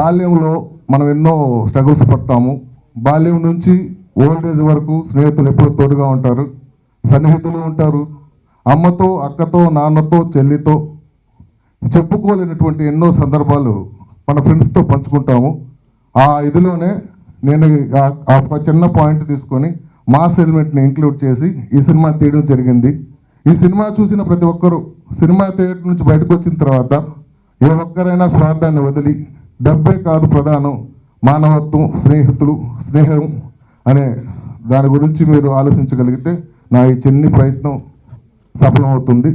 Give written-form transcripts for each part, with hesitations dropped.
బాల్యంలో మనం ఎన్నో స్ట్రగుల్స్ పడతాము. బాల్యం నుంచి ఓల్డ్ ఏజ్ వరకు స్నేహితులు ఎప్పుడు తోడుగా ఉంటారు, సన్నిహితులు ఉంటారు. అమ్మతో, అక్కతో, నాన్నతో, చెల్లితో చెప్పుకోలేనటువంటి ఎన్నో సందర్భాలు మన ఫ్రెండ్స్తో పంచుకుంటాము. ఆ ఇదిలోనే నేను ఆ చిన్న పాయింట్ తీసుకొని మాస్ ఎలిమెంట్ని ఇంక్లూడ్ చేసి ఈ సినిమా తీయడం జరిగింది. ఈ సినిమా చూసిన ప్రతి ఒక్కరూ సినిమా థియేటర్ నుంచి బయటకు వచ్చిన తర్వాత ఏ ఒక్కరైనా స్వార్థాన్ని వదిలి డబ్బే కాదు ప్రధానం, మానవత్వం, స్నేహం అనే దాని గురించి మీరు ఆలోచించగలిగితే నా ఈ చిన్ని ప్రయత్నం సఫలమవుతుంది.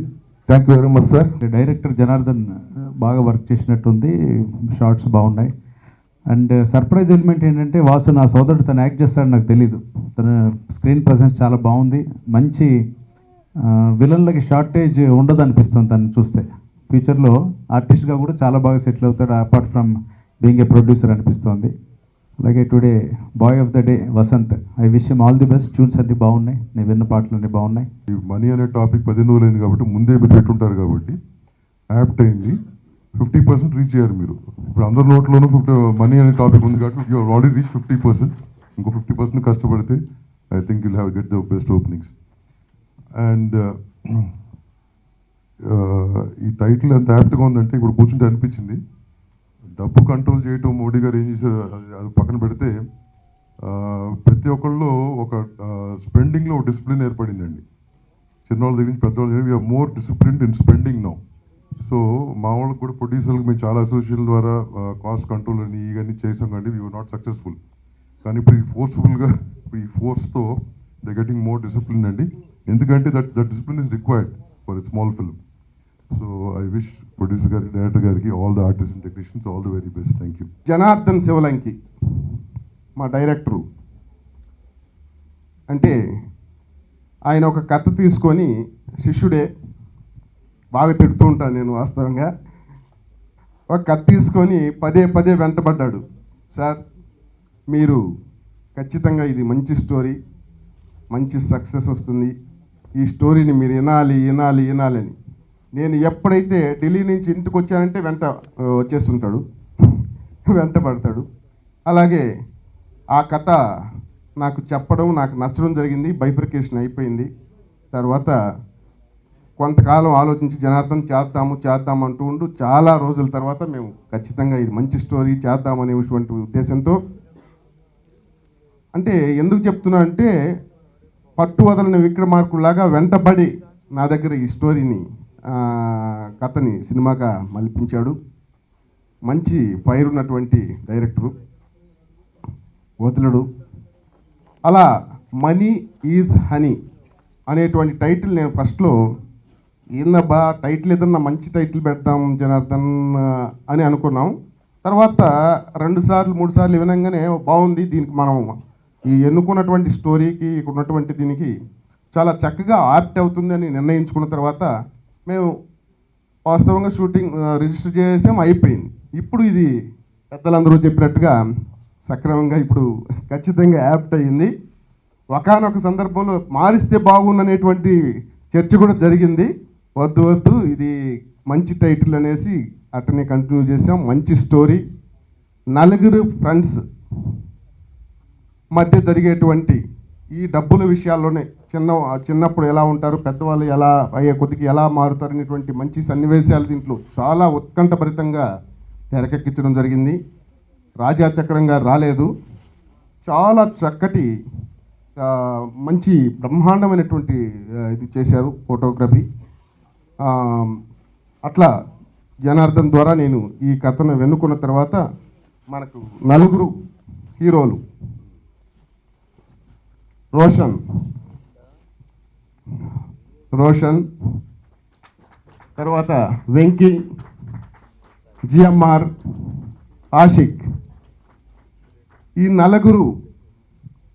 Thank you very much sir. Director Janardhan బాగా వర్క్ చేసినట్టుంది, షార్ట్స్ బాగున్నాయి. అండ్ సర్ప్రైజ్ ఎలిమెంట్ ఏంటంటే వాసు నా సోదరుడు తను యాక్ట్ చేస్తాడు నాకు తెలీదు. తన స్క్రీన్ ప్రజెన్స్ చాలా బాగుంది. మంచి విలన్లకి షార్టేజ్ ఉండదు అనిపిస్తుంది తను చూస్తే. ఫ్యూచర్లో ఆర్టిస్ట్గా కూడా చాలా బాగా సెటిల్ అవుతాడు, apart from being a producer అనిపిస్తుంది. అలాగే today boy of the day Vasanth, I wish him all the best. Tunes అన్ని బాగున్నాయి, నేను విన్న పాటలు అన్నీ బాగున్నాయి. మనీ అనే టాపిక్ 10 రోజులైంది కాబట్టి ముందే మీరు పెట్టుంటారు కాబట్టి యాప్ట్ అయింది. 50% రీచ్ అయ్యారు మీరు. ఇప్పుడు అందరి నోట్లోనూ మనీ అనే టాపిక్ ఉంది కాబట్టి యూ ఆల్రెడీ రీచ్ 50%. ఇంకో 50% కష్టపడితే I think you'll have get the best openings. And ఈ టైటిల్ ఎంత యాప్ట్గా ఉందంటే ఇప్పుడు కూర్చుంటే అనిపించింది, డబ్బు కంట్రోల్ చేయటం మోడీ గారు ఏం చేశారు అది పక్కన పెడితే ప్రతి ఒక్కళ్ళు ఒక స్పెండింగ్లో ఒక డిసిప్లిన్ ఏర్పడిందండి. చిన్నవాళ్ళ దగ్గర నుంచి పెద్దవాళ్ళ దగ్గర we are more disciplined in spending now. So మా వాళ్ళకి కూడా ప్రొడ్యూసర్లకు మేము చాలా అసోసియేషన్ ద్వారా కాస్ట్ కంట్రోల్ అని ఇవన్నీ చేసాం కానీ వీ వర్ నాట్ సక్సెస్ఫుల్. కానీ ఇప్పుడు ఈ ఫోర్స్ఫుల్గా ఈ ఫోర్స్తో దే గెటింగ్ మోర్ డిసిప్లిన్ అండి. ఎందుకంటే that discipline is required for a small film. So I wish producer గారికి, డైరెక్టర్ గారికి, all the artist and technicians all the very best. Thank you. Janardhan Sivalanki మా director అంటే ఆయన ఒక కథ తీసుకొని, శిష్యుడే బాగా తిడుతూ ఉంటాను నేను వాస్తవంగా, ఒక కథ తీసుకొని పదే వెంటబడ్డాడు. సార్ మీరు ఖచ్చితంగా ఇది మంచి స్టోరీ, మంచి సక్సెస్ వస్తుంది, ఈ స్టోరీని మీరు వినాలి అని. నేను ఎప్పుడైతే ఢిల్లీ నుంచి ఇంటికి వచ్చానంటే వచ్చేస్తుంటాడు, వెంటబడతాడు. అలాగే ఆ కథ నాకు చెప్పడం, నాకు నచ్చడం జరిగింది. బైఫర్కేషన్ అయిపోయింది. తర్వాత కొంతకాలం ఆలోచించి జనార్దన్ చేద్దాం అంటూ ఉండు చాలా రోజుల తర్వాత మేము ఖచ్చితంగా ఇది మంచి స్టోరీ చేద్దామనేటువంటి ఉద్దేశంతో, అంటే ఎందుకు చెప్తున్నా అంటే పట్టు వదలని విక్రమార్కుల్లాగా వెంటబడి నా దగ్గర ఈ స్టోరీని కథని సినిమాగా మలిపించాడు. మంచి ఫైర్ ఉన్నటువంటి డైరెక్టరు, వదలడు. అలా మనీ ఈజ్ హనీ అనేటువంటి టైటిల్ నేను ఫస్ట్లో ఏందబ్బా టైటిల్ ఏదన్నా మంచి టైటిల్ పెడతాం జనార్దన్ అని అనుకున్నాం. తర్వాత 2 సార్లు 3 సార్లు వినంగానే బాగుంది, దీనికి మనం ఈ ఎన్నుకున్నటువంటి స్టోరీకి ఇక్కడ ఉన్నటువంటి దీనికి చాలా చక్కగా ఆప్ట్ అవుతుంది అని నిర్ణయించుకున్న తర్వాత మేము వాస్తవంగా షూటింగ్ రిజిస్టర్ చేసాం, అయిపోయింది. ఇప్పుడు ఇది పెద్దలందరూ చెప్పినట్టుగా సక్రమంగా ఇప్పుడు ఖచ్చితంగా యాప్ట్ అయ్యింది. ఒకానొక సందర్భంలో మారిస్తే బాగుందనేటువంటి చర్చ కూడా జరిగింది. వద్దు ఇది మంచి టైటిల్ అనేసి అట్టనే కంటిన్యూ చేసాం. మంచి స్టోరీ, నలుగురు ఫ్రెండ్స్ మధ్య జరిగేటువంటి ఈ డబ్బుల విషయాల్లోనే చిన్నప్పుడు ఎలా ఉంటారు, పెద్దవాళ్ళు ఎలా అయ్యే కొద్దికి ఎలా మారుతారు అనేటువంటి మంచి సన్నివేశాలు దీంట్లో చాలా ఉత్కంఠభరితంగా తెరకెక్కించడం జరిగింది. రాజా చక్రం గారు రాలేదు, చాలా చక్కటి మంచి బ్రహ్మాండమైనటువంటి ఇది చేశారు ఫోటోగ్రఫీ. అట్లా జనార్దన్ ద్వారా నేను ఈ కథను వెన్నుకున్న తర్వాత మనకు నలుగురు హీరోలు, రోషన్ తర్వాత వెంకీ, జిఎంఆర్, ఆషిక్, ఈ నలుగురు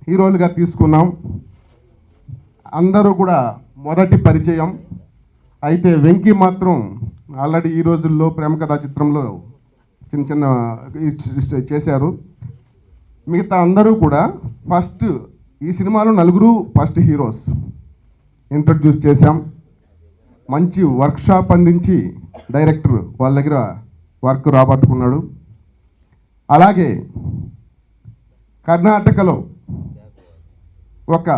హీరోలుగా తీసుకున్నాం. అందరూ కూడా మొదటి పరిచయం. అయితే వెంకీ మాత్రం ఆల్రెడీ ఈ రోజుల్లో ప్రేమ కథా చిత్రంలో చిన్న చేశారు. మిగతా అందరూ కూడా ఫస్ట్ ఈ సినిమాలో నలుగురు ఫస్ట్ హీరోస్ ఇంట్రడ్యూస్ చేశాం. మంచి వర్క్షాప్ అందించి డైరెక్టర్ వాళ్ళ దగ్గర వర్క్ రాబట్టుకున్నాడు. అలాగే కర్ణాటకలో ఒక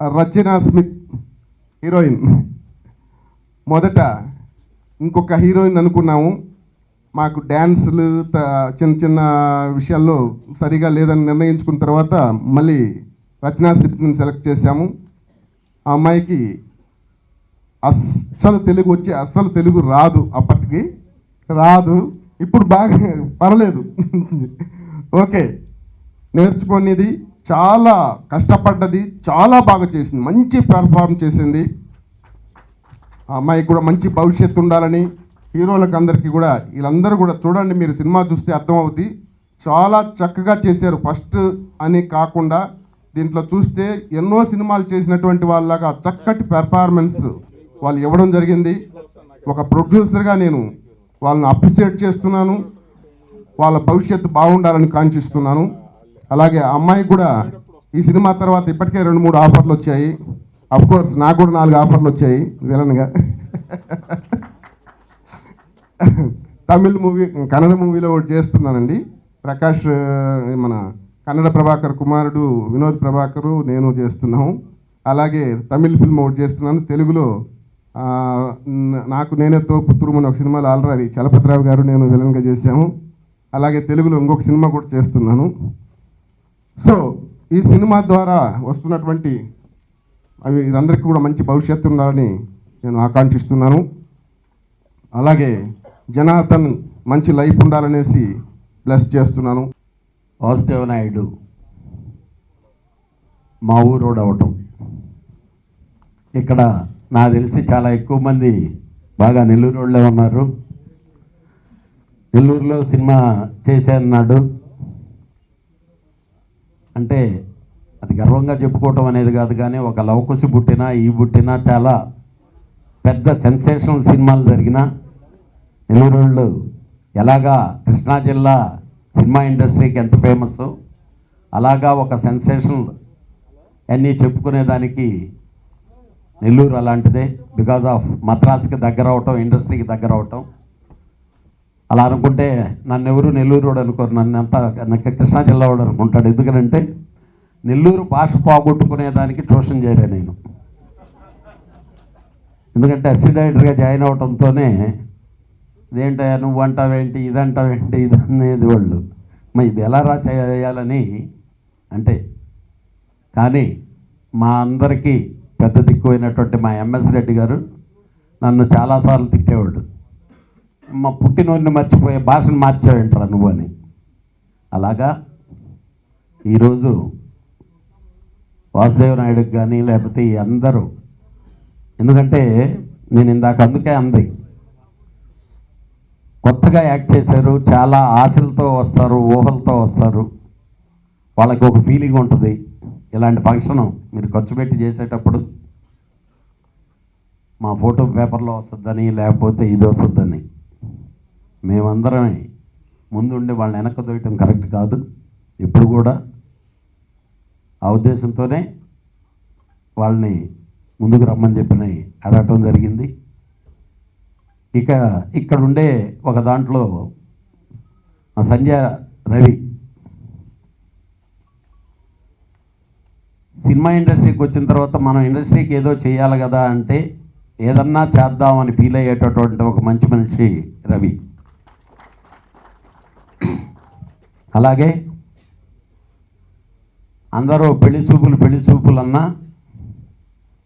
రచనా స్మిత్ హీరోయిన్, మొదట ఇంకొక హీరోయిన్ అనుకున్నాము. మాకు డ్యాన్సులు చిన్న చిన్న విషయాల్లో సరిగా లేదని నిర్ణయించుకున్న తర్వాత మళ్ళీ రచనా స్మిత్ని సెలెక్ట్ చేశాము. ఆ అమ్మాయికి అస్సలు తెలుగు రాదు, అప్పటికి రాదు, ఇప్పుడు బాగా పర్లేదు. ఓకే, నేర్చుకునేది, చాలా కష్టపడ్డది, చాలా బాగా చేసింది, మంచి పెర్ఫార్మ్ చేసింది. ఆ అమ్మాయికి కూడా మంచి భవిష్యత్తు ఉండాలని హీరోలకు అందరికీ కూడా, వీళ్ళందరూ కూడా చూడండి, మీరు సినిమా చూస్తే అర్థమవుతుంది, చాలా చక్కగా చేశారు. ఫస్ట్ అని కాకుండా దీంట్లో చూస్తే ఎన్నో సినిమాలు చేసినటువంటి వాళ్ళలాగా చక్కటి పెర్ఫార్మెన్స్ వాళ్ళు ఇవ్వడం జరిగింది. ఒక ప్రొడ్యూసర్గా నేను వాళ్ళని అప్రిషియేట్ చేస్తున్నాను. వాళ్ళ భవిష్యత్తు బాగుండాలని కాంక్షిస్తున్నాను. అలాగే ఆ అమ్మాయికి కూడా ఈ సినిమా తర్వాత ఇప్పటికే 2-3 ఆఫర్లు వచ్చాయి. కోర్స్ నాకు కూడా 4 ఆఫర్లు వచ్చాయి విలన్గా. తమిళ్ మూవీ, కన్నడ మూవీలో ఒకటి చేస్తున్నానండి. ప్రకాష్, మన కన్నడ ప్రభాకర్ కుమారుడు వినోద్ ప్రభాకరు, నేను చేస్తున్నాము. అలాగే తమిళ్ ఫిల్మ్ ఒకటి చేస్తున్నాను. తెలుగులో నాకు నేనే తోపుతురుము అని ఒక సినిమాలో ఆల్రెడీ చలపతిరావు గారు నేను విలన్గా చేశాము. అలాగే తెలుగులో ఇంకొక సినిమా కూడా చేస్తున్నాను. సో ఈ సినిమా ద్వారా వస్తున్నటువంటి అవి అందరికీ కూడా మంచి భవిష్యత్తు ఉండాలని నేను ఆకాంక్షిస్తున్నాను. అలాగే జనార్దన్ మంచి లైఫ్ ఉండాలనేసి బ్లెస్ చేస్తున్నాను. వాసుదేవ నాయుడు మా ఊరోడు అవటం, ఇక్కడ నాకు తెలిసి చాలా ఎక్కువ మంది బాగా నెల్లూరు వాళ్ళే ఉన్నారు. నెల్లూరులో సినిమా చేశాన్నాడు అంటే అది గర్వంగా చెప్పుకోవటం అనేది కాదు, కానీ ఒక లవకుశి పుట్టినా ఈ పుట్టినా చాలా పెద్ద సెన్సేషనల్ సినిమాలు జరిగిన నెల్లూరు వాళ్ళు ఎలాగా కృష్ణా జిల్లా సినిమా ఇండస్ట్రీకి ఎంత ఫేమస్, అలాగా ఒక సెన్సేషనల్ అన్నీ చెప్పుకునేదానికి నెల్లూరు అలాంటిదే. బికాజ్ ఆఫ్ మద్రాసుకి దగ్గర అవటం, ఇండస్ట్రీకి దగ్గర అవటం. అలా అనుకుంటే నన్ను ఎవరు నెల్లూరు వాడు అనుకోరు, నన్ను అంతా కృష్ణా జిల్లా వాడు అనుకుంటాడు. ఎందుకంటే నెల్లూరు భాష పోగొట్టుకునేదానికి ట్యూషన్ చేరా నేను. ఎందుకంటే అసిడైటర్గా జాయిన్ అవటంతోనే ఇదేంటా నువ్వు అంటావేంటి, ఇదంటావేంటి, ఇది అనేది వాళ్ళు మరి ఇది ఎలా చేయాలని అంటే. కానీ మా అందరికీ పెద్ద దిక్కువైనటువంటి మా ఎంఎస్ రెడ్డి గారు నన్ను చాలాసార్లు తిట్టేవాడు, మా పుట్టినోడిని మర్చిపోయే భాషను మార్చావేంటరా నువ్వు అని. అలాగా ఈరోజు వాసుదేవ నాయుడుకి కానీ లేకపోతే ఈ అందరూ, ఎందుకంటే నేను ఇందాక అందుకే అంది, కొత్తగా యాక్ట్ చేశారు, చాలా ఆశలతో వస్తారు, ఊహలతో వస్తారు, వాళ్ళకి ఒక ఫీలింగ్ ఉంటుంది. ఇలాంటి ఫంక్షన్ మీరు ఖర్చు పెట్టి చేసేటప్పుడు మా ఫోటో పేపర్లో వస్తుందని లేకపోతే ఇది వస్తుందని మేమందరమే ముందుండి వాళ్ళని వెనక్కి దొయ్యటం కరెక్ట్ కాదు. ఇప్పుడు కూడా ఆ ఉద్దేశంతోనే వాళ్ళని ముందుకు రమ్మని చెప్పి అడగటం జరిగింది. ఇక ఇక్కడ ఉండే ఒక దాంట్లో సంజయ్ రవి సినిమా ఇండస్ట్రీకి వచ్చిన తర్వాత మనం ఇండస్ట్రీకి ఏదో చేయాలి కదా అంటే ఏదన్నా చేద్దామని ఫీల్ అయ్యేటటువంటి ఒక మంచి మనిషి రవి. అలాగే అందరూ పెళ్లి చూపులు అన్నా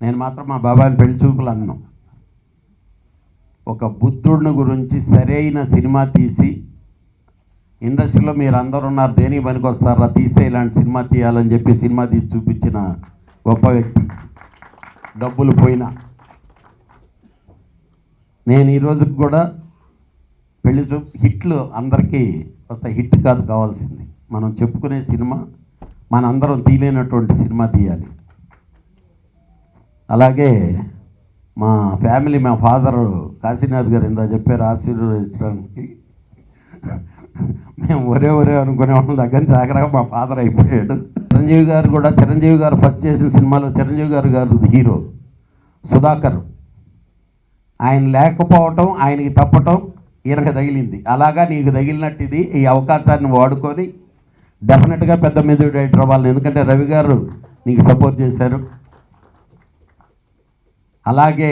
నేను మాత్రం మా బాబాయిని పెళ్లి చూపులు అన్నాను. ఒక బుద్ధుడిని గురించి సరైన సినిమా తీసి ఇండస్ట్రీలో మీరు అందరూ ఉన్నారు, దేనికి పనికి వస్తారా, తీస్తే ఇలాంటి సినిమా తీయాలని చెప్పి సినిమా తీసి చూపించిన గొప్ప వ్యక్తి. డబ్బులు పోయినా నేను ఈరోజుకి కూడా పెళ్లి చూపు హిట్లు అందరికీ వస్తాయి, హిట్ కాదు కావాల్సింది మనం చెప్పుకునే సినిమా, మనందరం తీయలేనటువంటి సినిమా తీయాలి. అలాగే మా ఫ్యామిలీ, మా ఫాదరు కాశీనాథ్ గారు ఇందా చెప్పారు ఆశీర్వదించడానికి, మేము ఒరే అనుకునే వాళ్ళ దగ్గర జాగ్రత్తగా మా ఫాదర్ అయిపోయాడు. చిరంజీవి గారు ఫస్ట్ చేసిన సినిమాలో చిరంజీవి గారు హీరో సుధాకర్, ఆయన లేకపోవటం, ఆయనకి తప్పటం ఈయనకు తగిలింది. అలాగా నీకు తగిలినట్టు ఇది ఈ అవకాశాన్ని వాడుకొని డెఫినెట్గా పెద్ద మీద డైరెక్టర్ అవ్వాలని, ఎందుకంటే రవి గారు నీకు సపోర్ట్ చేశారు. అలాగే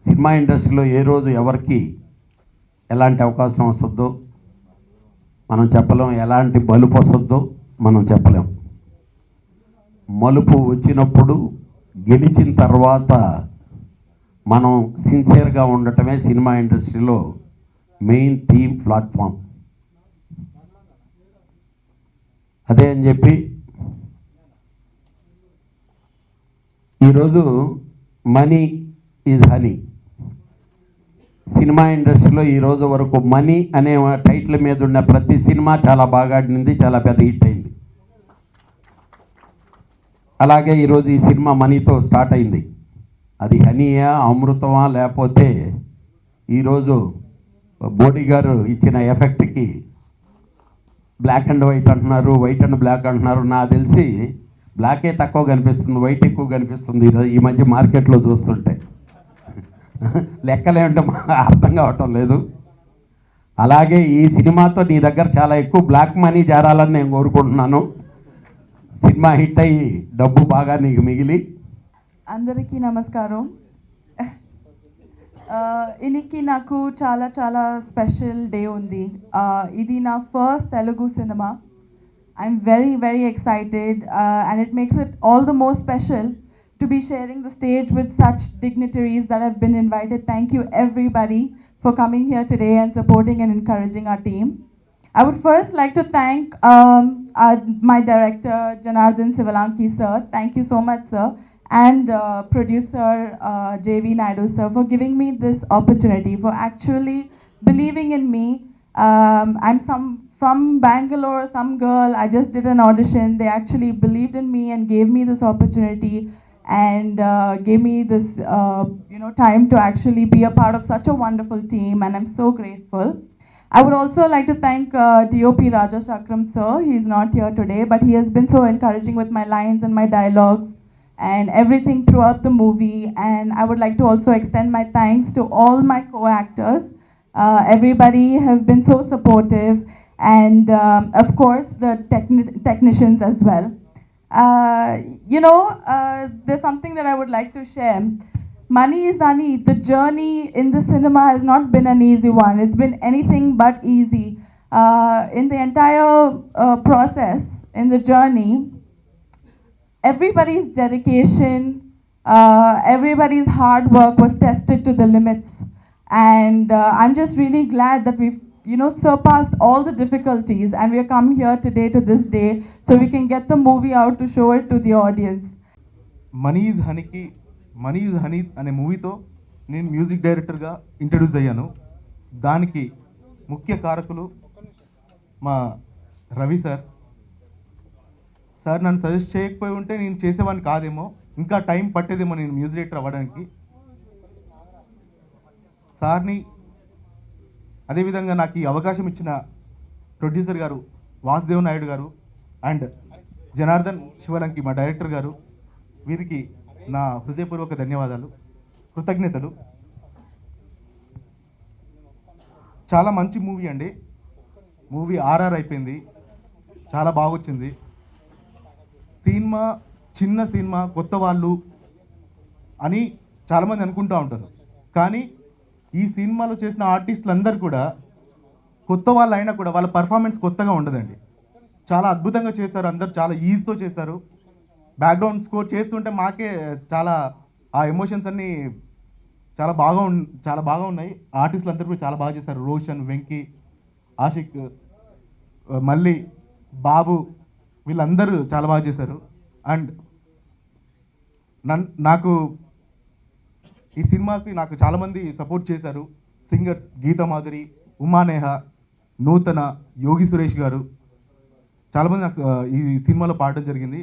సినిమా ఇండస్ట్రీలో ఏ రోజు ఎవరికి ఎలాంటి అవకాశం వస్తుందో మనం చెప్పలేం, ఎలాంటి మలుపు వస్తుందో మనం చెప్పలేం. మలుపు వచ్చినప్పుడు గెలిచిన తర్వాత మనం సిన్సియర్గా ఉండటమే సినిమా ఇండస్ట్రీలో మెయిన్ థీమ్ ప్లాట్ఫామ్. అదే అని చెప్పి ఈరోజు మనీ ఈజ్ హనీ సినిమా ఇండస్ట్రీలో ఈరోజు వరకు మనీ అనే టైటిల్ మీద ఉన్న ప్రతి సినిమా చాలా బాగా ఆడినింది, చాలా పెద్ద హిట్ అయింది. అలాగే ఈరోజు ఈ సినిమా మనీతో స్టార్ట్ అయింది. అది హనీయా, అమృతమా, లేకపోతే ఈరోజు మోడీ గారు ఇచ్చిన ఎఫెక్ట్కి బ్లాక్ అండ్ వైట్ అంటున్నారు, వైట్ అండ్ బ్లాక్ అంటున్నారు. నాకు తెలిసి బ్లాకే తక్కువ కనిపిస్తుంది, వైట్ ఎక్కువ కనిపిస్తుంది ఈ మధ్య మార్కెట్లో చూస్తుంటే. లెక్కలేంటే అర్థం కావటం లేదు. అలాగే ఈ సినిమాతో నీ దగ్గర చాలా ఎక్కువ బ్లాక్ మనీ చేరాలని నేను కోరుకుంటున్నాను. సినిమా హిట్ అయ్యి డబ్బు బాగా నీకు మిగిలి. అందరికీ నమస్కారం. ఇనికి నాకు చాలా చాలా స్పెషల్ డే ఉంది. ఇది నా first Telugu cinema. I'm very very excited and it makes it all the more special to be sharing the stage with such dignitaries that have been invited. Thank you everybody for coming here today and supporting and encouraging our team. I would first like to thank my director Janardhan Sivalanki sir. Thank you so much sir. And producer JV Naidu sir for giving me this opportunity, for actually believing in me. I'm from Bangalore, some girl. I just did an audition. They actually believed in me and gave me this opportunity and gave me this time to actually be a part of such a wonderful team, and I'm so grateful. I would also like to thank DOP Raja Chakram sir. He's not here today, but he has been so encouraging with my lines and my dialogues and everything throughout the movie. And I would like to also extend my thanks to all my co-actors. Everybody have been so supportive, and of course the technicians as well. There's something that I would like to share. Money is Honey. The journey in the cinema has not been an easy one. It's been anything but easy. In the entire process, in the journey, everybody's dedication, everybody's hard work was tested to the limits. And I'm just really glad that we've surpassed all the difficulties, and we have come here today to this day so we can get the movie out to show it to the audience. Money is honey అనే మూవీతో నేను music డైరెక్టర్గా introduce అయ్యాను. దానికి ముఖ్య కారకులు మా Ravi sir. నన్ను సజెస్ట్ చేయకపోయి ఉంటే నేను చేసేవాడిని కాదేమో, ఇంకా టైం పట్టేదేమో నేను మ్యూజిక్ డైరెక్టర్ అవ్వడానికి. సార్ని, అదేవిధంగా నాకు ఈ అవకాశం ఇచ్చిన ప్రొడ్యూసర్ గారు వాసుదేవ్ నాయుడు గారు అండ్ జనార్దన్ శివలంకి మా డైరెక్టర్ గారు, వీరికి నా హృదయపూర్వక ధన్యవాదాలు, కృతజ్ఞతలు. చాలా మంచి మూవీ అండి. మూవీ ఆర్ఆర్ అయిపోయింది, చాలా బాగొచ్చింది. సినిమా చిన్న సినిమా, కొత్త వాళ్ళు అని చాలామంది అనుకుంటూ ఉంటారు. కానీ ఈ సినిమాలో చేసిన ఆర్టిస్టులు అందరూ కూడా కొత్త వాళ్ళు అయినా కూడా వాళ్ళ పర్ఫార్మెన్స్ కొత్తగా ఉండదండి. చాలా అద్భుతంగా చేశారు, అందరు చాలా ఈజీతో చేశారు. బ్యాక్గ్రౌండ్ స్కోర్ చేస్తుంటే మాకే చాలా ఆ ఎమోషన్స్ అన్నీ చాలా బాగా ఉన్నాయి. ఆర్టిస్టులు అందరూ కూడా చాలా బాగా చేశారు. రోషన్, వెంకీ, ఆషిక్, మళ్ళీ బాబు, వీళ్ళందరూ చాలా బాగా చేశారు. అండ్ నాకు ఈ సినిమాకి చాలామంది సపోర్ట్ చేశారు. సింగర్స్ గీతా మాధురి, ఉమానేహ, నూతన, యోగి సురేష్ గారు చాలామంది నాకు ఈ సినిమాలో పాడడం జరిగింది.